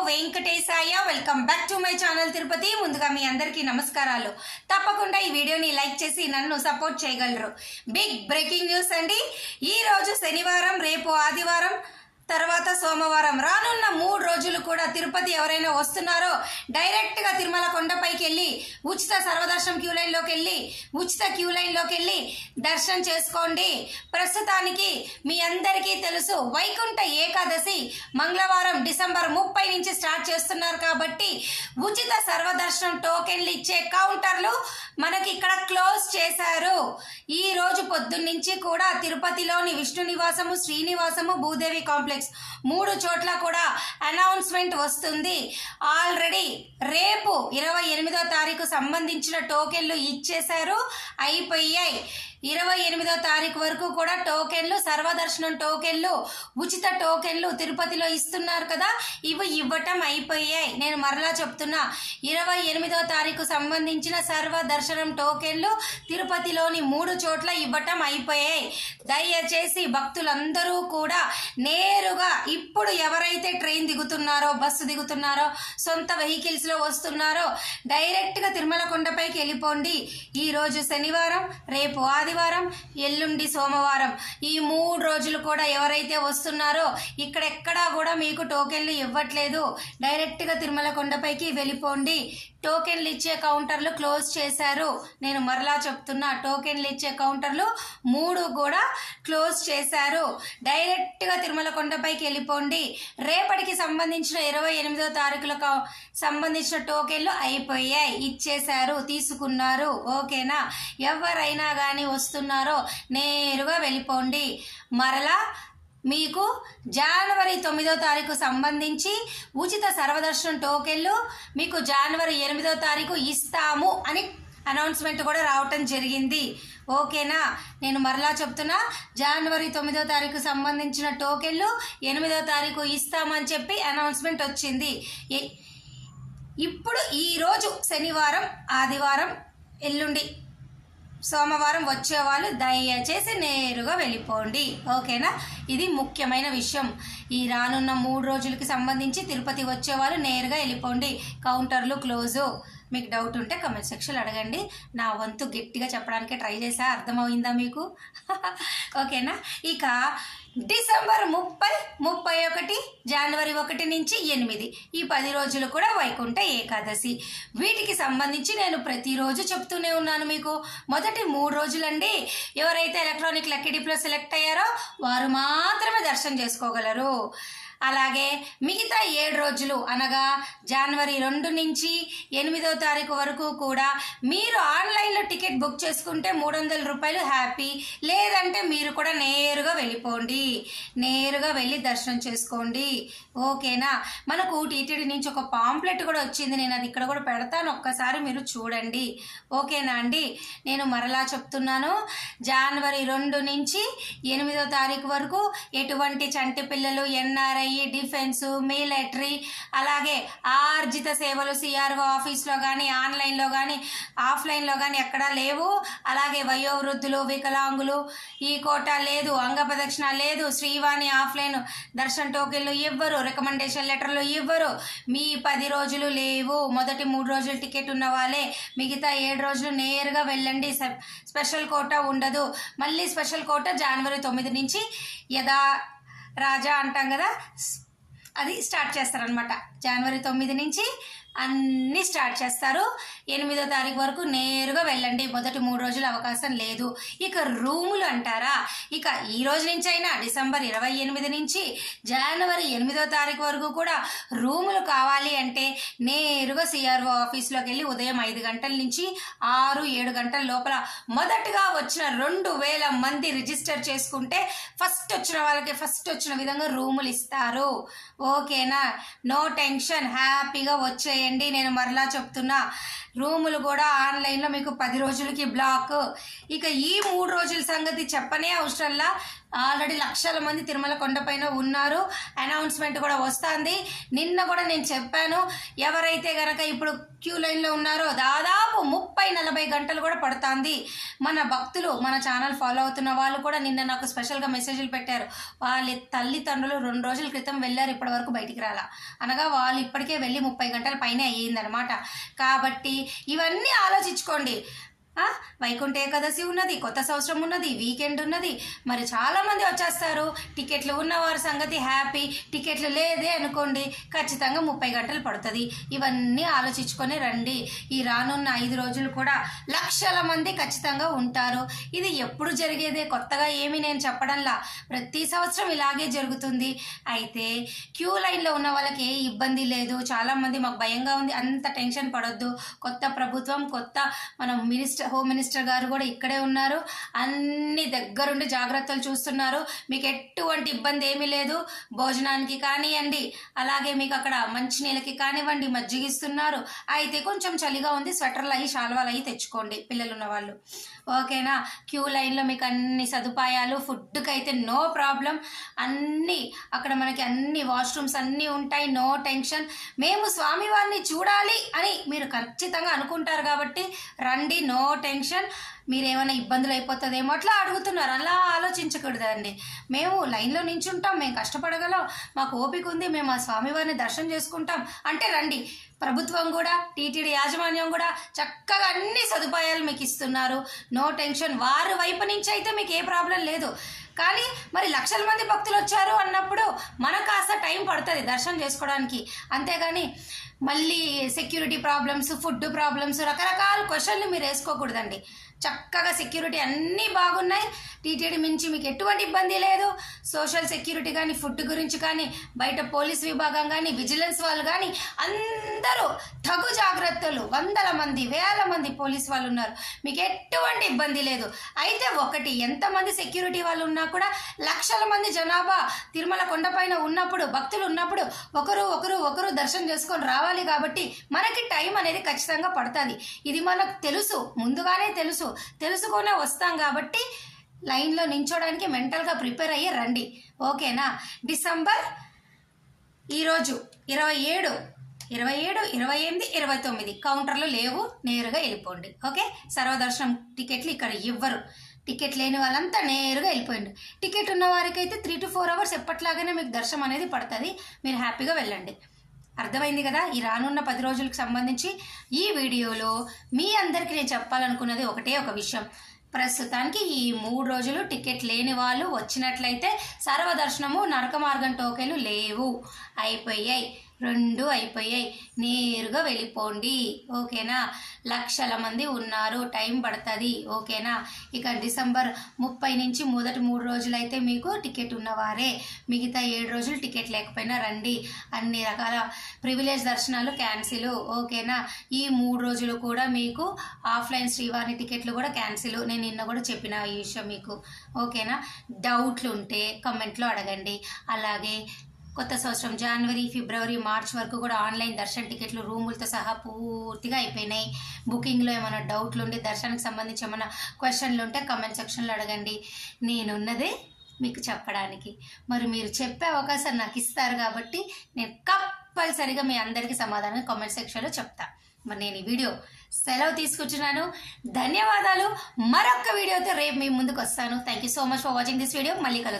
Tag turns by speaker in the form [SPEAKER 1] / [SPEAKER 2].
[SPEAKER 1] Venkatesaya. Welcome back to my channel Tirupati. ముందుగా మీ అందరికీ నమస్కారాలు. తప్పకుండా ఈ వీడియోని లైక్ చేసి నన్ను సపోర్ట్ చేయగలరు. బిగ్ బ్రేకింగ్ న్యూస్ అండి. ఈ రోజు శనివారం, రేపు ఆదివారం, తర్వాత సోమవారం, రానున్న 3 రోజులు కూడా తిరుపతి ఎవరైనా వస్తున్నారో డైరెక్ట్గా తిరుమల కొండపైకి వెళ్ళి ఉచిత సర్వదర్శనం క్యూ లైన్లోకి వెళ్ళి దర్శనం చేసుకోండి. ప్రస్తుతానికి మీ అందరికీ తెలుసు, వైకుంఠ ఏకాదశి మంగళవారం డిసెంబర్ 30 నుంచి స్టార్ట్ చేస్తున్నారు కాబట్టి ఉచిత సర్వదర్శనం టోకెన్లు ఇచ్చే కౌంటర్లు మనకి ఇక్కడ క్లోజ్ చేశారు. ఈ రోజు పొద్దున్నుంచి కూడా తిరుపతిలోని విష్ణు నివాసము, శ్రీనివాసము, భూదేవి కాంప్లెక్స్ 3 చోట్ల కూడా అనౌన్స్మెంట్ వస్తుంది. ఆల్రెడీ రేపు 28వ తారీఖు సంబంధించిన టోకెన్లు ఇచ్చేశారు, అయిపోయాయి. 28వ తారీఖు వరకు కూడా టోకెన్లు, సర్వదర్శనం టోకెన్లు, ఉచిత టోకెన్లు తిరుపతిలో ఇస్తున్నారు కదా, ఇవి ఇవ్వటం అయిపోయాయి. నేను మరలా చెప్తున్నా, 28వ తారీఖు సంబంధించిన సర్వదర్శనం టోకెన్లు తిరుపతిలోని 3 చోట్ల ఇవ్వటం అయిపోయాయి. దయచేసి భక్తులందరూ కూడా నేరుగా ఇప్పుడు ఎవరైతే ట్రైన్ దిగుతున్నారో, బస్సు దిగుతున్నారో, సొంత వెహికల్స్లో వస్తున్నారో డైరెక్ట్గా తిరుమల కొండపైకి వెళ్ళిపోండి. ఈరోజు శనివారం, రేపు ఆదివారం, ఎల్లుండి సోమవారం, ఈ 3 రోజులు కూడా ఎవరైతే వస్తున్నారో ఇక్కడెక్కడా కూడా మీకు టోకెన్లు ఇవ్వట్లేదు. డైరెక్ట్గా తిరుమల కొండపైకి వెళ్ళిపోండి. టోకెన్లు ఇచ్చే కౌంటర్లు క్లోజ్ చేశారు. నేను మరలా చెప్తున్నా, టోకెన్లు ఇచ్చే కౌంటర్లు 3 కూడా క్లోజ్ చేశారు. డైరెక్ట్గా తిరుమల కొండపైకి వెళ్ళిపోండి. రేపటికి సంబంధించిన 28వ తారీఖులకు సంబంధించిన టోకెన్లు అయిపోయాయి, ఇచ్చేశారు, తీసుకున్నారు. ఓకేనా? ఎవరైనా కానీ వస్తున్నారో నేరుగా వెళ్ళిపోండి. మరలా మీకు జనవరి 9వ తారీఖు సంబంధించి ఉచిత సర్వదర్శనం టోకెన్లు మీకు జనవరి 8వ తారీఖు ఇస్తాము అని అనౌన్స్మెంట్ కూడా రావటం జరిగింది. ఓకేనా? నేను మరలా చెప్తున్నా, జనవరి 9వ తారీఖు సంబంధించిన టోకెన్లు 8వ తారీఖు ఇస్తామని చెప్పి అనౌన్స్మెంట్ వచ్చింది. ఇప్పుడు ఈరోజు శనివారం, ఆదివారం, ఎల్లుండి సోమవారం వచ్చేవాళ్ళు దయచేసి నేరుగా వెళ్ళిపోండి. ఓకేనా? ఇది ముఖ్యమైన విషయం. ఈ రానున్న 3 రోజులకి సంబంధించి తిరుపతి వచ్చేవాళ్ళు నేరుగా వెళ్ళిపోండి. కౌంటర్లు క్లోజు. మీకు డౌట్ ఉంటే కమెంట్ సెక్షన్లో అడగండి. నా వంతు గట్టిగా చెప్పడానికి ట్రై చేసా. అర్థమైందా మీకు? ఓకేనా? ఇక డిసెంబర్ 30, 31, జనవరి 1 నుంచి 8 ఈ 10 రోజులు కూడా వైకుంఠ ఏకాదశి. వీటికి సంబంధించి నేను ప్రతిరోజు చెప్తూనే ఉన్నాను మీకు. మొదటి 3 రోజులండి, ఎవరైతే ఎలక్ట్రానిక్ లక్కీ డిప్లో సెలెక్ట్ అయ్యారో వారు మాత్రమే దర్శనం చేసుకోగలరు. అలాగే మిగతా 7 రోజులు అనగా జనవరి 2 నుంచి 8వ తారీఖు వరకు కూడా మీరు ఆన్లైన్లో టికెట్ బుక్ చేసుకుంటే 300 రూపాయలు హ్యాపీ. లేదంటే మీరు కూడా నేరుగా వెళ్ళిపోండి, నేరుగా వెళ్ళి దర్శనం చేసుకోండి. ఓకేనా? మనకు టీటీడీ నుంచి ఒక పాంప్లెట్ కూడా వచ్చింది, నేను అది ఇక్కడ కూడా పెడతాను, ఒక్కసారి మీరు చూడండి. ఓకేనా అండి? నేను మరలా చెప్తున్నాను, జనవరి 2 నుంచి 8వ తారీఖు వరకు ఎటువంటి చంటి పిల్లలు, ఎన్ఆర్ఐ, డిఫెన్స్, మిలిటరీ, అలాగే ఆర్జిత సేవలు సిఆర్ఓ ఆఫీస్లో కానీ, ఆన్లైన్లో కానీ, ఆఫ్లైన్లో కానీ ఎక్కడా లేవు. అలాగే వయోవృద్ధులు, వికలాంగులు ఈ కోటా లేదు, అంగప్రదక్షిణ లేదు, శ్రీవాణి ఆఫ్లైన్ దర్శన టోకెన్లు ఇవ్వరు, రికమెండేషన్ లెటర్లు ఇవ్వరు. మీ 10 రోజులు లేవు. మొదటి 3 రోజులు టికెట్ ఉన్న వాళ్ళే, మిగతా 7 రోజులు నేరుగా వెళ్ళండి. స్పెషల్ కోటా ఉండదు. మళ్ళీ స్పెషల్ కోటా జనవరి 9 నుంచి యథా రాజా అంటాం కదా, అది స్టార్ట్ చేస్తారనమాట. జనవరి 9 నుంచి అన్నీ స్టార్ట్ చేస్తారు. 8వ తారీఖు వరకు నేరుగా వెళ్ళండి. మొదటి 3 రోజులు అవకాశం లేదు. ఇక రూములు అంటారా, ఇక ఈ రోజు నుంచి అయినా డిసెంబర్ 28 నుంచి జనవరి 8వ తారీఖు వరకు కూడా రూములు కావాలి అంటే నేరుగా సిఆర్ఓ ఆఫీస్లోకి వెళ్ళి ఉదయం 5 గంటల నుంచి 6-7 గంటల లోపల మొదటగా వచ్చిన 2000 మంది రిజిస్టర్ చేసుకుంటే ఫస్ట్ వచ్చిన వాళ్ళకి ఫస్ట్ వచ్చిన విధంగా రూములు ఇస్తారు. ఓకేనా? నో టెన్షన్, హ్యాపీగా వచ్చేయండి. నేను మరలా చెప్తున్నా, రూములు కూడా ఆన్లైన్లో మీకు 10 రోజులకి బ్లాక్. ఇక ఈ 3 రోజుల సంగతి చెప్పనే అవసరంలా. ఆల్రెడీ లక్షల మంది తిరుమల కొండపైన ఉన్నారు. అనౌన్స్మెంట్ కూడా వస్తుంది. నిన్న కూడా నేను చెప్పాను, ఎవరైతే గనక ఇప్పుడు క్యూ లైన్లో ఉన్నారో దాదాపు 30-40 గంటలు కూడా పడుతుంది. మన భక్తులు, మన ఛానల్ ఫాలో అవుతున్న వాళ్ళు కూడా నిన్న నాకు స్పెషల్గా మెసేజ్లు పెట్టారు. వాళ్ళ తల్లిదండ్రులు 2 రోజుల క్రితం వెళ్ళారు, ఇప్పటి వరకు బయటికి రాలా. అనగా వాళ్ళు ఇప్పటికే వెళ్ళి 30 గంటల పైనే అయ్యిందనమాట. కాబట్టి ఇవన్నీ ఆలోచించుకోండి. వైకుంఠ ఏకాదశి ఉన్నది, కొత్త సంవత్సరం ఉన్నది, వీకెండ్ ఉన్నది. మరి చాలామంది వచ్చేస్తారు. టికెట్లు ఉన్నవారి సంగతి హ్యాపీ, టికెట్లు లేదే అనుకోండి ఖచ్చితంగా 30 గంటలు పడుతుంది. ఇవన్నీ ఆలోచించుకొని రండి. ఈ రానున్న 5 రోజులు కూడా లక్షల మంది ఖచ్చితంగా ఉంటారు. ఇది ఎప్పుడు జరిగేదే, కొత్తగా ఏమీ నేను చెప్పడంలా. ప్రతి సంవత్సరం ఇలాగే జరుగుతుంది. అయితే క్యూ లైన్లో ఉన్న వాళ్ళకి ఏ ఇబ్బంది లేదు. చాలామంది మాకు భయంగా ఉంది, అంత టెన్షన్ పడొద్దు. కొత్త ప్రభుత్వం, కొత్త మన హోమ్ మినిస్టర్ గారు కూడా ఇక్కడే ఉన్నారు. అన్ని దగ్గరుండి జాగ్రత్తలు చూస్తున్నారు. మీకు ఎటువంటి ఇబ్బంది ఏమీ లేదు. భోజనానికి కానివ్వండి, అలాగే మీకు అక్కడ మంచినీళ్ళకి కానివ్వండి మజ్జిగిస్తున్నారు. అయితే కొంచెం చలిగా ఉంది, స్వెటర్లు అయ్యి శాల్వాలు అయ్యి తెచ్చుకోండి పిల్లలు ఉన్న వాళ్ళు. ఓకేనా? క్యూ లైన్లో మీకు అన్ని సదుపాయాలు, ఫుడ్కి అయితే నో ప్రాబ్లం. అన్నీ అక్కడ మనకి అన్ని వాష్రూమ్స్ అన్నీ ఉంటాయి, నో టెన్షన్. మేము స్వామివారిని చూడాలి అని మీరు ఖచ్చితంగా అనుకుంటారు కాబట్టి రండి, నో టెన్షన్. మీరేమైనా ఇబ్బందులు అయిపోతుందేమో అట్లా అడుగుతున్నారు, అలా ఆలోచించకూడదండి. మేము లైన్లో నించుంటాం, మేము కష్టపడగలం, మాకు ఓపిక ఉంది, మేము ఆ స్వామివారిని దర్శనం చేసుకుంటాం అంటే రండి. ప్రభుత్వం కూడా, టీటీడీ యాజమాన్యం కూడా చక్కగా అన్ని సదుపాయాలు మీకు ఇస్తున్నారు, నో టెన్షన్. వారి వైపు నుంచి అయితే మీకు ఏ ప్రాబ్లం లేదు. కానీ మరి లక్షల మంది భక్తులు వచ్చారు అన్నప్పుడు మనకు కాస్త టైం పడుతుంది దర్శనం చేసుకోవడానికి. అంతేగాని మళ్ళీ సెక్యూరిటీ ప్రాబ్లమ్స్, ఫుడ్ ప్రాబ్లమ్స్, రకరకాల క్వశ్చన్లు మీరు వేసుకోకూడదండి. చక్కగా సెక్యూరిటీ అన్నీ బాగున్నాయి. టీటీడీ మించి మీకు ఎటువంటి ఇబ్బంది లేదు. సోషల్ సెక్యూరిటీ కానీ, ఫుడ్ గురించి కానీ, బయట పోలీస్ విభాగం కానీ, విజిలెన్స్ వాళ్ళు కానీ అందరూ తగు జాగ్రత్తలు. 100 మంది, 1000 మంది పోలీస్ వాళ్ళు ఉన్నారు. మీకు ఎటువంటి ఇబ్బంది లేదు. అయితే ఒకటి, ఎంతమంది సెక్యూరిటీ వాళ్ళు ఉన్నా కూడా లక్షల మంది జనాభా తిరుమల కొండపైన ఉన్నప్పుడు, భక్తులు ఉన్నప్పుడు ఒకరు దర్శనం చేసుకొని రావాలి. కాబట్టి మనకి టైం అనేది ఖచ్చితంగా పడుతుంది. ఇది మనకు తెలుసు, ముందుగానే తెలుసుకొనే వస్తాం. కాబట్టి లైన్లో నించోడానికి మెంటల్గా ప్రిపేర్ అయ్యి రండి. ఓకేనా? డిసెంబర్ ఈరోజు 27, 28, 29 కౌంటర్లు లేవు, నేరుగా వెళ్ళిపోండి. ఓకే? సర్వదర్శనం టికెట్లు ఇక్కడ ఇవ్వరు. టికెట్ లేని వాళ్ళంతా నేరుగా వెళ్ళిపోయింది. టికెట్ ఉన్న వారికి అయితే 3 to 4 hours ఎప్పట్లాగానే మీకు దర్శనం అనేది పడుతుంది. మీరు హ్యాపీగా వెళ్ళండి. అర్థమైంది కదా? ఈ రానున్న 10 రోజులకు సంబంధించి ఈ వీడియోలో మీ అందరికీ నేను చెప్పాలనుకున్నది ఒకటే ఒక విషయం. ప్రస్తుతానికి ఈ 3 రోజులు టికెట్ లేని వాళ్ళు వచ్చినట్లయితే సర్వదర్శనము, నరక మార్గం టోకెన్లు లేవు, అయిపోయాయి. 2 అయిపోయాయి. నేరుగా వెళ్ళిపోండి. ఓకేనా? లక్షల మంది ఉన్నారు, టైం పడుతుంది. ఓకేనా? ఇక డిసెంబర్ 30 నుంచి మొదటి 3 రోజులు అయితే మీకు టికెట్ ఉన్నవారే. మిగతా 7 రోజులు టికెట్ లేకపోయినా రండి. అన్ని రకాల ప్రివిలేజ్ దర్శనాలు క్యాన్సిల్. ఓకేనా? ఈ 3 రోజులు కూడా మీకు ఆఫ్లైన్ శ్రీవారి టికెట్లు కూడా క్యాన్సిల్. నేను నిన్న కూడా చెప్పిన ఈ విషయం మీకు. ఓకేనా? డౌట్లు ఉంటే కమెంట్లో అడగండి. అలాగే కొత్త సంవత్సరం జనవరి, ఫిబ్రవరి, మార్చ్ వరకు కూడా ఆన్లైన్ దర్శన టికెట్లు రూములతో సహా పూర్తిగా అయిపోయినాయి. బుకింగ్లో ఏమైనా డౌట్లు ఉండి, దర్శనానికి సంబంధించి ఏమైనా క్వశ్చన్లు ఉంటే కమెంట్ సెక్షన్లో అడగండి. నేనున్నదే మీకు చెప్పడానికి. మరి మీరు చెప్పే అవకాశం నాకు ఇస్తారు కాబట్టి నేను కంపల్సరిగా మీ అందరికీ సమాధానం కామెంట్ సెక్షన్లో చెప్తా. మరి నేను ఈ వీడియో సెలవు తీసుకుంటున్నాను. ధన్యవాదాలు. మరొక వీడియోతో రేపు మీ ముందుకు వస్తాను. Thank you so much for watching this video. మళ్ళీ కలుద్దాం.